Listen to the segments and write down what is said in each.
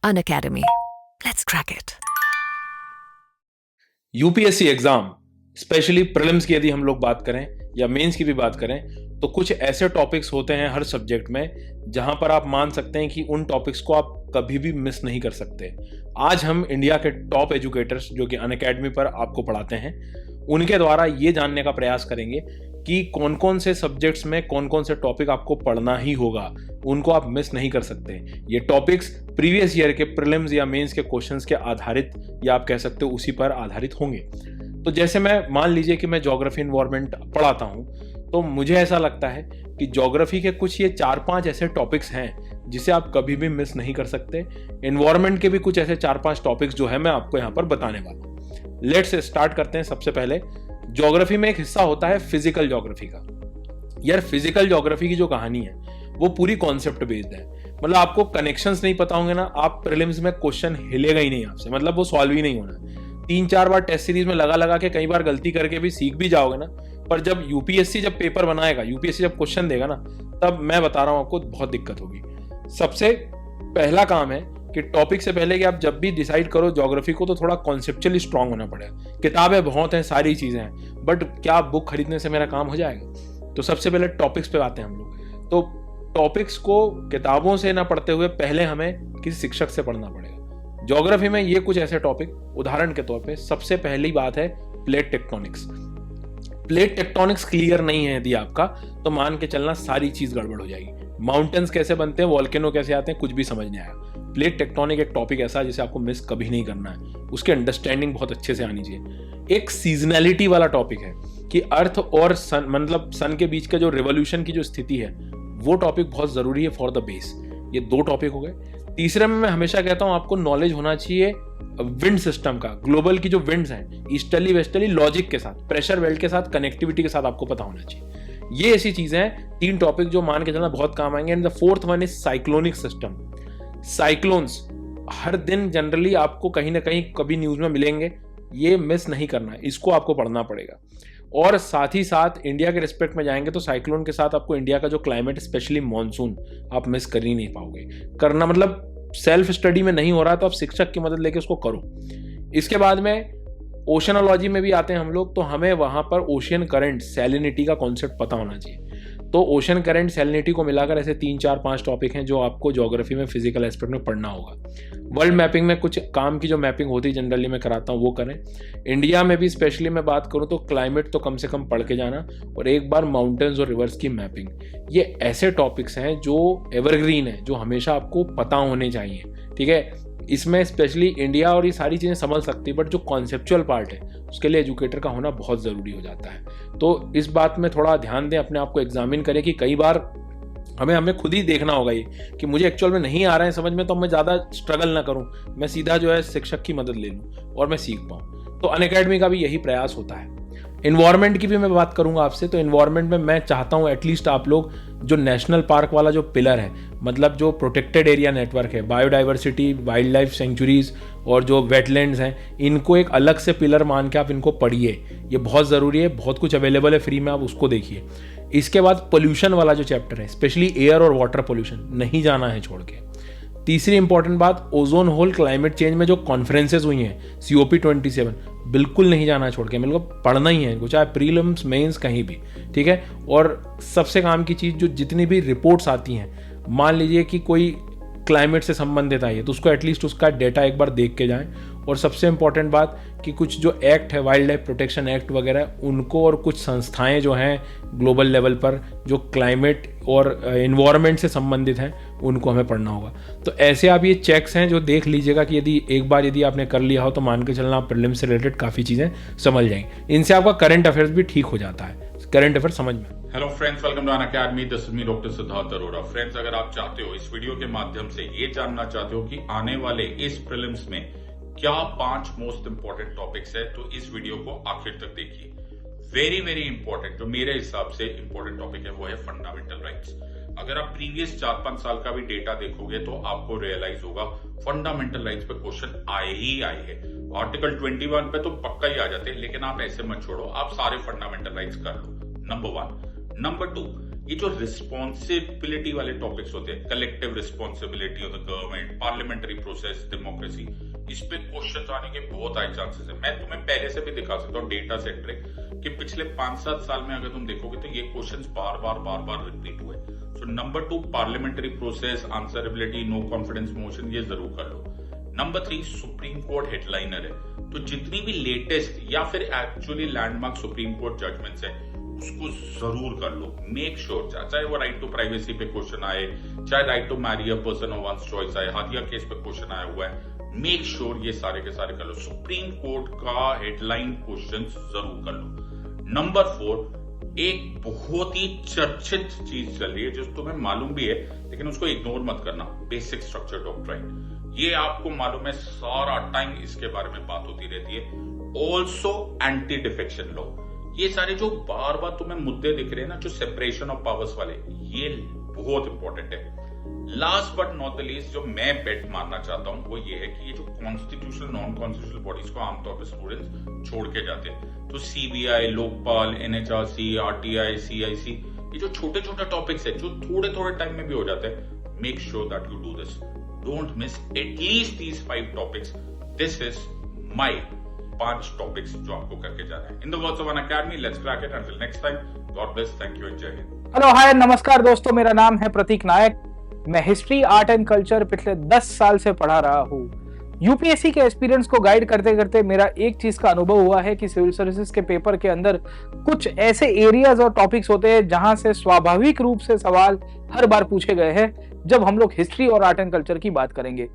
Unacademy. Let's crack it. UPSC exam specially prelims की यदि हम लोग बात करें या मेंस की भी बात करें तो कुछ ऐसे टॉपिक्स होते हैं हर सब्जेक्ट में जहां पर आप मान सकते हैं कि उन टॉपिक्स को आप कभी भी मिस नहीं कर सकते। आज हम इंडिया के टॉप एजुकेटर्स जो कि अनअकैडमी पर आपको पढ़ाते हैं उनके द्वारा ये जानने का प्रयास करेंगे कि कौन कौन से सब्जेक्ट्स में कौन कौन से टॉपिक आपको पढ़ना ही होगा, उनको आप मिस नहीं कर सकते। ये टॉपिक्स प्रीवियस ईयर के प्रीलिम्स या मेंस के क्वेश्चंस के आधारित या आप कह सकते हो उसी पर आधारित होंगे। तो जैसे मैं मान लीजिए कि मैं ज्योग्राफी एनवायरनमेंट पढ़ाता हूँ तो मुझे ऐसा लगता है कि ज्योग्राफी के कुछ ये 4-5 ऐसे टॉपिक्स हैं जिसे आप कभी भी मिस नहीं कर सकते। एनवायरनमेंट के भी कुछ ऐसे 4-5 टॉपिक्स जो है मैं आपको यहाँ पर बताने वाला हूँ। लेट्स स्टार्ट करते हैं। सबसे पहले ज्योग्राफी में एक हिस्सा होता है फिजिकल ज्योग्राफी का। यार फिजिकल ज्योग्राफी की जो कहानी है वो पूरी कॉन्सेप्ट बेस्ड है। मतलब आपको कनेक्शंस नहीं पता होंगे ना, आप प्रीलिम्स में क्वेश्चन हिलेगा ही नहीं आपसे, मतलब वो सॉल्व ही नहीं होना। 3-4 बार टेस्ट सीरीज में लगा के कई बार गलती करके भी सीख भी जाओगे ना, पर जब यूपीएससी जब पेपर बनाएगा, यूपीएससी जब क्वेश्चन देगा ना, तब मैं बता रहा हूं आपको बहुत दिक्कत होगी। सबसे पहला काम है कि टॉपिक से पहले कि आप जब भी डिसाइड करो ज्योग्राफी को तो थोड़ा कॉन्सेप्चुअली स्ट्रांग होना पड़ेगा। किताबें बहुत हैं, सारी चीजें हैं, बट क्या बुक खरीदने से मेरा काम हो जाएगा? तो सबसे पहले टॉपिक्स पे आते हैं हम लोग। तो टॉपिक्स को किताबों से ना पढ़ते हुए पहले हमें किसी शिक्षक से पढ़ना पड़ेगा। ज्योग्राफी में ये कुछ ऐसे टॉपिक, उदाहरण के तौर पे सबसे पहली बात है plate tectonics. Plate tectonics clear नहीं है यदि आपका, तो मान के चलना सारी चीज गड़बड़ हो जाएगी। माउंटेन्स कैसे बनते हैं, वॉल्केनो कैसे आते हैं, कुछ भी समझ नहीं आएगा। प्लेट टेक्टोनिक एक टॉपिक ऐसा है जिसे आपको मिस कभी नहीं करना है, उसकी अंडरस्टैंडिंग बहुत अच्छे से आनी चाहिए। एक सीजनैलिटी वाला टॉपिक है कि अर्थ और सन, मतलब सन के बीच का जो रिवोल्यूशन की जो स्थिति है, वो टॉपिक बहुत जरूरी है फॉर द बेस। ये 2 टॉपिक हो गए। तीसरे में मैं हमेशा कहता हूं आपको नॉलेज होना चाहिए विंड सिस्टम का, ग्लोबल की जो विंड्स हैं, ईस्टर्ली वेस्टर्ली लॉजिक के साथ, प्रेशर बेल्ट के साथ, कनेक्टिविटी के साथ आपको पता होना चाहिए। ये ऐसी चीजें हैं 3 टॉपिक जो मान के चलना बहुत काम आएंगे। And the 4th one is cyclonic system. Cyclones हर दिन जनरली आपको कहीं ना कहीं कभी न्यूज में मिलेंगे, ये मिस नहीं करना है, इसको आपको पढ़ना पड़ेगा। और साथ ही साथ इंडिया के रिस्पेक्ट में जाएंगे तो साइक्लोन के साथ आपको इंडिया का जो क्लाइमेट, स्पेशली मॉनसून, आप मिस कर ही नहीं पाओगे। करना मतलब सेल्फ स्टडी में नहीं हो रहा तो आप शिक्षक की मदद लेके उसको करो। इसके बाद में ओशनोलॉजी में भी आते हैं हम लोग, तो हमें वहां पर ओशियन करंट, सैलिनिटी का कॉन्सेप्ट पता होना चाहिए। तो ओशन करंट, सैलिनिटी को मिलाकर ऐसे 3-4-5 टॉपिक हैं जो आपको ज्योग्राफी में फिजिकल एस्पेक्ट में पढ़ना होगा। वर्ल्ड मैपिंग में कुछ काम की जो मैपिंग होती है जनरली मैं कराता हूँ वो करें। इंडिया में भी स्पेशली मैं बात करूँ तो क्लाइमेट तो कम से कम पढ़ के जाना, और एक बार माउंटेन्स और रिवर्स की मैपिंग। ये ऐसे टॉपिक्स हैं जो एवरग्रीन है, जो हमेशा आपको पता होने चाहिए। ठीक है, इसमें स्पेशली इंडिया और ये सारी चीज़ें संभल सकती है, बट जो कॉन्सेप्चुअल पार्ट है उसके लिए एजुकेटर का होना बहुत ज़रूरी हो जाता है। तो इस बात में थोड़ा ध्यान दें, अपने आप को एग्जामिन करें कि कई बार हमें खुद ही देखना होगा ये कि मुझे एक्चुअल में नहीं आ रहा है समझ में, तो मैं ज़्यादा स्ट्रगल ना करूँ, मैं सीधा जो है शिक्षक की मदद ले लूँ और मैं सीख पाऊँ। तो अनअकैडमी का भी यही प्रयास होता है। इन्वायरमेंट की भी मैं बात करूंगा आपसे। तो इन्वायरमेंट में मैं चाहता हूं एटलीस्ट आप लोग जो नेशनल पार्क वाला जो पिलर है, मतलब जो प्रोटेक्टेड एरिया नेटवर्क है, बायोडाइवर्सिटी, वाइल्ड लाइफ सेंचुरीज और जो वेटलैंड्स हैं, इनको एक अलग से पिलर मान के आप इनको पढ़िए। ये बहुत ज़रूरी है, बहुत कुछ अवेलेबल है फ्री में, आप उसको देखिए। इसके बाद पोल्यूशन वाला जो चैप्टर है, स्पेशली एयर और वाटर पोल्यूशन, नहीं जाना है छोड़ के। तीसरी इंपॉर्टेंट बात, ओजोन होल क्लाइमेट चेंज में जो कॉन्फ्रेंसेज हुई हैं, COP27, बिल्कुल नहीं जाना छोड़ के, मतलब पढ़ना ही है इनको, चाहे प्रीलिम्स मेंस कहीं भी। ठीक है, और सबसे काम की चीज़, जो जितनी भी रिपोर्ट्स आती हैं, मान लीजिए कि कोई क्लाइमेट से संबंधित आई है तो उसको एटलीस्ट उसका डेटा एक बार देख के जाएं। और सबसे इंपॉर्टेंट बात कि कुछ जो एक्ट है, वाइल्ड लाइफ प्रोटेक्शन एक्ट वगैरह, उनको, और कुछ संस्थाएं जो हैं ग्लोबल लेवल पर जो क्लाइमेट और एनवायरनमेंट से संबंधित हैं, उनको हमें पढ़ना होगा। तो ऐसे आप ये चेक्स हैं जो देख लीजिएगा कि यदि एक बार यदि आपने कर लिया हो तो मान के चलना आप प्रीलिम से रिलेटेड काफ़ी चीज़ें समझ जाएंगे। इनसे आपका करंट अफेयर्स भी ठीक हो जाता है, करंट अफेयर समझ में। Hello friends, welcome to Unacademy. This is me doctor Siddharth Arora. Friends, अगर आप चाहते हो, इस वीडियो के माध्यम से ये जानना चाहते हो कि आने वाले इस प्रीलिम्स में क्या 5 मोस्ट इंपॉर्टेंट टॉपिक्स है, तो इस वीडियो को आखिर तक देखिए। वेरी वेरी इंपॉर्टेंट, जो मेरे हिसाब से इंपॉर्टेंट टॉपिक है वो है फंडामेंटल राइट्स। अगर आप प्रीवियस 4-5 साल का भी डेटा देखोगे तो आपको रियलाइज होगा फंडामेंटल राइट्स पे क्वेश्चन आए ही आए हैं। आर्टिकल 21 पे तो पक्का ही आ जाते हैं, लेकिन आप ऐसे मत छोड़ो, आप सारे फंडामेंटल राइट्स कर लो। नंबर 1। नंबर 2, ये जो रिस्पॉन्सिबिलिटी वाले टॉपिक्स होते हैं, collective responsibility of the government, parliamentary process, democracy, इस पे क्वेश्चन आने के बहुत हाई चांसेस है। मैं तुम्हें पहले से भी दिखा सकता हूँ डेटा सेंट्रिक कि पिछले 5-7 साल में अगर तुम देखोगे तो ये क्वेश्चंस बार बार रिपीट हुए। So number 2 parliamentary process, answerability, no confidence motion, ये जरूर कर लो। नंबर 3 सुप्रीम कोर्ट हेडलाइनर है, तो जितनी भी लेटेस्ट या फिर actually landmark supreme court judgments है उसको जरूर कर लो। मेक श्योर चाहे वो राइट टू प्राइवेसी पे क्वेश्चन आए, चाहे right to marry a person of one's choice आए, हादिया केस पे क्वेश्चन आया हुआ है, मेक श्योर ये सारे के सारे कर लो। सुप्रीम कोर्ट का हेडलाइन क्वेश्चन जरूर कर लो। नंबर 4 एक बहुत ही चर्चित चीज चल रही है जो तुम्हें मालूम भी है लेकिन उसको इग्नोर मत करना, बेसिक स्ट्रक्चर डॉक्ट्राइन। ये आपको मालूम है सारा टाइम इसके बारे में बात होती रहती है। ऑल्सो एंटी डिफेक्शन लॉ, ये सारे जो बार बार तुम्हें मुद्दे दिख रहे हैं ना, जो सेपरेशन ऑफ पावर्स वाले, ये बहुत इंपॉर्टेंट है। Last but not the least जो मैं बेट मारना चाहता हूं वो ये है कि ये जो कॉन्स्टिट्यूशनल नॉन कॉन्स्टिट्यूशनल बॉडीज को आमतौर पर स्टूडेंट्स छोड़ के जाते हैं, तो CBI, Lokpal, NHRC, RTI, CIC, ये जो छोटे छोटे टॉपिक्स है जो थोड़े थोड़े टाइम में भी हो जाते हैं, make sure that you do this. Don't miss at least these 5 topics. This is my 5 topics जो आपको करके जाना है। In the words of an academy, let's crack it. Until next time, God bless, thank you and जय Hind. Hello, हाय, नमस्कार दोस्तों, मेरा नाम है प्रतीक नायक। मैं हिस्ट्री, आर्ट एंड कल्चर पिछले 10 साल से पढ़ा रहा हूँ। यूपीएससी के एस्पिरेंट्स को गाइड करते करते मेरा एक चीज का अनुभव हुआ है कि सिविल सर्विसेज के पेपर के अंदर कुछ ऐसे एरियाज और टॉपिक्स होते हैं जहां से स्वाभाविक रूप से सवाल हर बार पूछे गए हैं जब हम लोग हिस्ट्री और आर्ट एंड कल्चर की बात करेंगे।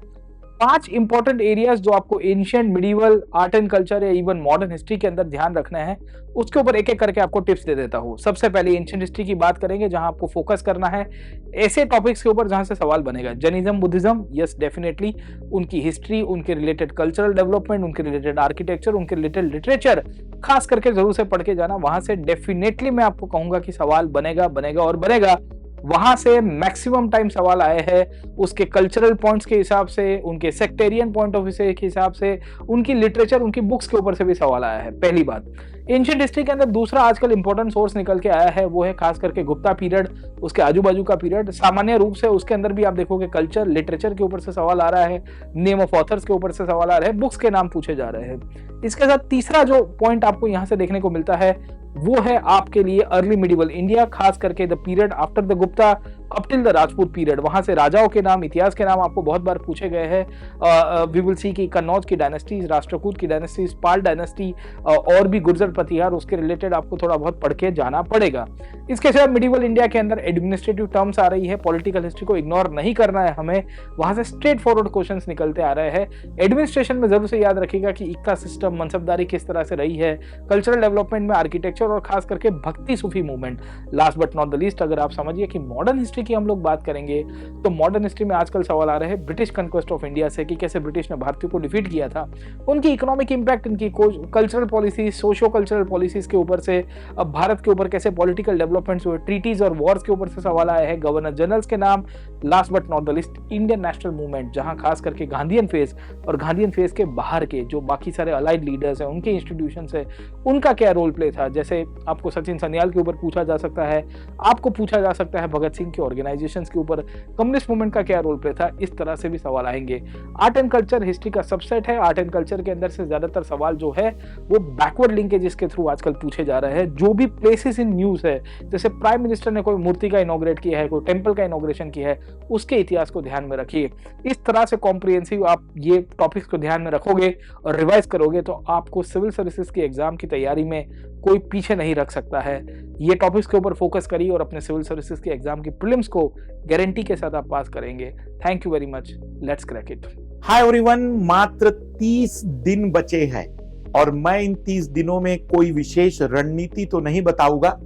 5 इंपॉर्टेंट एरियाज जो आपको ancient, medieval, art and culture या इवन मॉडर्न हिस्ट्री के अंदर ध्यान रखना है, उसके ऊपर एक एक करके आपको टिप्स दे देता हूँ। सबसे पहले एंशिएंट हिस्ट्री की बात करेंगे जहां आपको फोकस करना है ऐसे टॉपिक्स के ऊपर जहां से सवाल बनेगा। जैनिज्म, बुद्धिज्म, यस डेफिनेटली, उनकी हिस्ट्री, उनके रिलेटेड कल्चरल डेवलपमेंट, उनके रिलेटेड आर्किटेक्चर, उनके रिलेटेड लिटरेचर खास करके जरूर से पढ़ के जाना। वहां से डेफिनेटली मैं आपको कहूंगा कि सवाल बनेगा और बनेगा। वहां से मैक्सिमम टाइम सवाल आए हैं उसके कल्चरल पॉइंट्स के हिसाब से, उनके सेक्टेरियन पॉइंट ऑफ व्यू के हिसाब से, उनकी लिटरेचर, उनकी बुक्स के ऊपर से भी सवाल आया है। पहली बात। एंशिएंट हिस्ट्री के अंदर दूसरा आजकल इंपॉर्टेंट सोर्स निकल के आया है, वो है खास करके गुप्ता पीरियड, उसके आजू बाजू का पीरियड। सामान्य रूप से उसके अंदर भी आप देखोगे कल्चर, लिटरेचर के ऊपर से सवाल आ रहा है, नेम ऑफ ऑथर्स के ऊपर से सवाल आ रहे हैं, बुक्स के नाम पूछे जा रहे हैं। इसके साथ तीसरा जो पॉइंट आपको यहाँ से देखने को मिलता है वो है आपके लिए अर्ली मिडिवल इंडिया, खास करके the period after the Gupta up till the Rajput period. वहां से राजाओं के नाम, इतिहास के नाम आपको बहुत बार पूछे गए हैं। वी विल सी की कन्नौज की डायनेस्टीज, राष्ट्रकूट की डायनेस्टीज, पाल डायनेस्टी और भी गुर्जर प्रतिहार, उसके रिलेटेड आपको थोड़ा बहुत पढ़ के जाना पड़ेगा। इसके साथ मिडिवल इंडिया के अंदर एडमिनिस्ट्रेटिव टर्म्स आ रही है, पॉलिटिकल हिस्ट्री को इग्नोर नहीं करना है हमें, वहां से स्ट्रेट फॉरवर्ड क्वेश्चंस निकलते आ रहे हैं। एडमिनिस्ट्रेशन में जरूर से याद रखिएगा कि इक्का सिस्टम, मनसबदारी किस तरह से रही है, कल्चरल डेवलपमेंट में आर्किटेक्चर और खास करके भक्ति सूफी movement. Last but not the least, अगर आप समझिए कि मॉडर्न हिस्ट्री की हम लोग बात करेंगे तो मॉडर्न हिस्ट्री में आजकल सवाल आ रहे हैं ब्रिटिश कन्क्वेस्ट ऑफ इंडिया से, कि कैसे ब्रिटिश ने भारतीयों को डिफीट किया था, उनकी इकोनॉमिक इंपैक्ट, इनकी cultural policy, socio cultural policies के ऊपर से, अब भारत के ऊपर कैसे पॉलिटिकल डेवलपमेंट्स हुए, ट्रीटीज और वॉर्स के ऊपर से सवाल आए हैं, गवर्नर जनरल्स के नाम। Last but not the list, Indian national movement, जहां खास करके गांधीयन फेज और गांधीयन फेज के बाहर के जो बाकी सारे अलाइड लीडर्स हैं, उनके इंस्टीट्यूशंस है, उनका क्या रोल प्ले था। जैसे आपको सचिन सन्याल के ऊपर पूछा जा सकता है, आपको पूछा जा सकता है भगत सिंह के ऑर्गेनाइजेशंस के ऊपर, कम्युनिस्ट मूवमेंट का क्या रोल प्ले था, इस तरह से भी सवाल आएंगे। आर्ट एंड कल्चर हिस्ट्री का सबसेट है। आर्ट एंड कल्चर के अंदर से ज्यादातर सवाल जो है वो बैकवर्ड लिंकेजेस के थ्रू आजकल पूछे जा रहे हैं। जो भी प्लेसेस इन न्यूज है, जैसे प्राइम मिनिस्टर ने कोई मूर्ति का इनॉग्रेट किया है, कोई टेंपल का इनॉग्रेशन किया है, उसके इतिहास को ध्यान में रखिए। इस तरह से कॉम्प्रिहेंसिव आप ये टॉपिक्स को ध्यान में रखोगे और रिवाइज करोगे तो आपको सिविल सर्विसेज की एग्जाम की तैयारी में कोई पीछे नहीं रख सकता है। ये टॉपिक्स के ऊपर फोकस करिए और अपने सिविल सर्विसेज की एग्जाम की प्रीलिम्स को गारंटी के साथ आप पास करेंगे। Thank you very much, let's crack it. Hi everyone, मात्र 30 दिन बचे हैं और मैं इन 30 दिनों में कोई विशेष रणनीति तो नहीं बताऊंगा,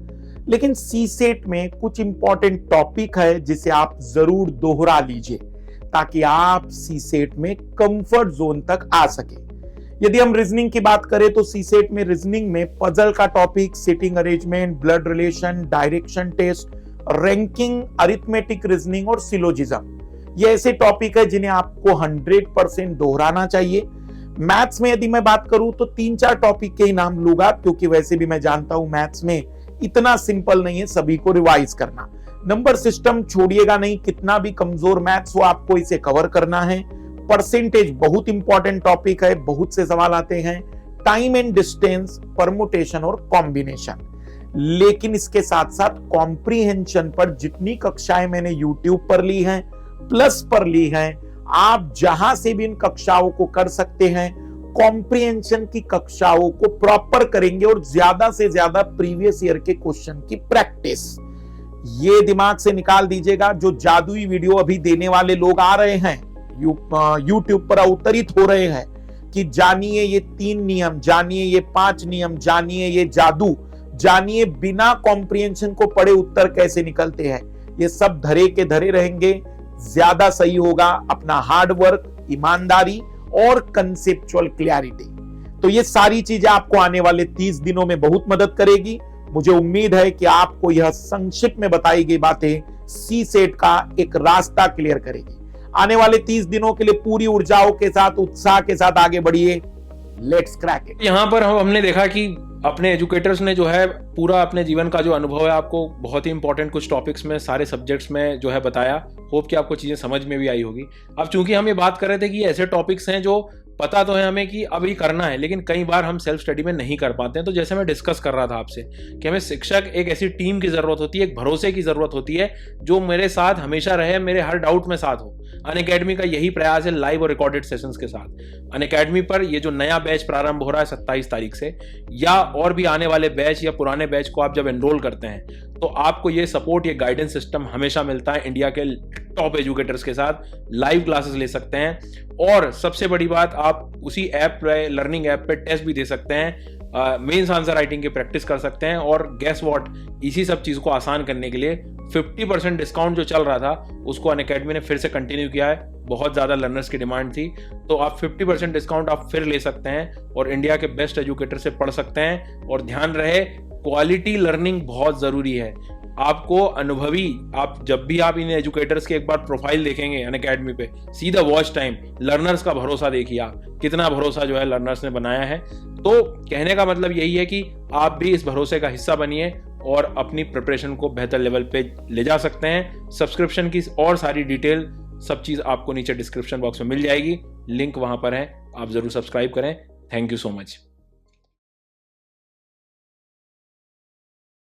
लेकिन सीसेट में कुछ इंपॉर्टेंट टॉपिक है जिसे आप जरूर दोहरा लीजिए ताकि आप सीसेट में कंफर्ट जोन तक आ सके। यदि हम रीजनिंग की बात करें तो सीसेट में रीजनिंग में पजल का topic, sitting arrangement, blood relation, direction test, ranking, arithmetic reasoning और सिलोजिज्म, ये ऐसे टॉपिक है जिन्हें आपको 100% दोहराना चाहिए। मैथ्स में यदि मैं बात करूं तो 3-4 टॉपिक के ही नाम लूंगा, क्योंकि वैसे भी मैं जानता हूं मैथ्स में इतना सिंपल नहीं है सभी को रिवाइज करना। नंबर सिस्टम छोड़िएगा नहीं, कितना भी कमजोर मैथ्स हो आपको इसे कवर करना है। परसेंटेज बहुत इंपॉर्टेंट टॉपिक है, बहुत से सवाल आते हैं। टाइम एंड डिस्टेंस, परमुटेशन और कॉम्बिनेशन। लेकिन इसके साथ साथ कॉम्प्रीहेंशन पर जितनी कक्षाएं मैंने यूट्यूब पर ली हैं, प्लस पर ली हैं, आप जहां से भी इन कक्षाओं को कर सकते हैं। कॉम्प्रीहेंशन की कक्षाओं को प्रॉपर करेंगे और ज्यादा से ज्यादा प्रीवियस ईयर के क्वेश्चन की प्रैक्टिस। ये दिमाग से निकाल दीजिएगा, जो जादुई वीडियो अभी देने वाले लोग आ रहे हैं, यूट्यूब पर अवतरित हो रहे हैं कि जानिए ये 3 नियम, जानिए ये 5 नियम, जानिए ये जादू, जानिए बिना कॉम्प्रिहेंशन को पढ़े उत्तर कैसे निकलते हैं। ये सब धरे के धरे रहेंगे, ज्यादा सही होगा अपना हार्ड वर्क, ईमानदारी और कंसेप्चुअल क्लैरिटी। तो ये सारी चीजें आपको आने वाले 30 दिनों में बहुत मदद करेगी। मुझे उम्मीद है कि आपको यह संक्षिप्त में बताई गई बातें सी सेट का एक रास्ता क्लियर करेगी। आने वाले 30 दिनों के लिए पूरी ऊर्जाओं के साथ, उत्साह के साथ आगे बढ़िए। Let's crack it. यहाँ पर हमने देखा कि अपने एजुकेटर्स ने जो है पूरा अपने जीवन का जो अनुभव है आपको बहुत ही इंपॉर्टेंट कुछ टॉपिक्स में, सारे सब्जेक्ट्स में जो है बताया। होप कि आपको चीजें समझ में भी आई होगी। अब चूंकि हम ये बात कर रहे थे कि ऐसे टॉपिक्स हैं जो पता तो है हमें कि अभी करना है, लेकिन कई बार हम सेल्फ स्टडी में नहीं कर पाते हैं। तो जैसे मैं डिस्कस कर रहा था आपसे कि हमें शिक्षक, एक ऐसी टीम की जरूरत होती है, एक भरोसे की जरूरत होती है जो मेरे साथ हमेशा रहे, मेरे हर डाउट में साथ हो। अनअकैडमी का यही प्रयास है, लाइव और रिकॉर्डेड सेशंस के साथ। अनअकैडमी पर ये जो नया बैच प्रारंभ हो रहा है 27 तारीख से, या और भी आने वाले बैच या पुराने बैच को आप जब एनरोल करते हैं तो आपको ये सपोर्ट, ये गाइडेंस सिस्टम हमेशा मिलता है। इंडिया के टॉप एजुकेटर्स के साथ लाइव क्लासेस ले सकते हैं और सबसे बड़ी बात, आप उसी ऐप पे, लर्निंग ऐप पे टेस्ट भी दे सकते हैं, मेंस आंसर राइटिंग की प्रैक्टिस कर सकते हैं। और गेस व्हाट, इसी सब चीज़ को आसान करने के लिए 50% डिस्काउंट जो चल रहा था उसको अनअकैडमी ने फिर से कंटिन्यू किया है। बहुत ज़्यादा लर्नर्स की डिमांड थी, तो आप 50% डिस्काउंट आप फिर ले सकते हैं और इंडिया के बेस्ट एजुकेटर से पढ़ सकते हैं। और ध्यान रहे, क्वालिटी लर्निंग बहुत ज़रूरी है। आपको अनुभवी, आप जब भी आप इन एजुकेटर्स के एक बार प्रोफाइल देखेंगे अनअकैडमी पे, सीधा वॉच टाइम, लर्नर्स का भरोसा देखिए आप, कितना भरोसा जो है लर्नर्स ने बनाया है। तो कहने का मतलब यही है कि आप भी इस भरोसे का हिस्सा बनिए और अपनी प्रिपरेशन को बेहतर लेवल पे ले जा सकते हैं। सब्सक्रिप्शन की और सारी डिटेल, सब चीज़ आपको नीचे डिस्क्रिप्शन बॉक्स में मिल जाएगी, लिंक वहां पर है, आप जरूर सब्सक्राइब करें। Thank you so much.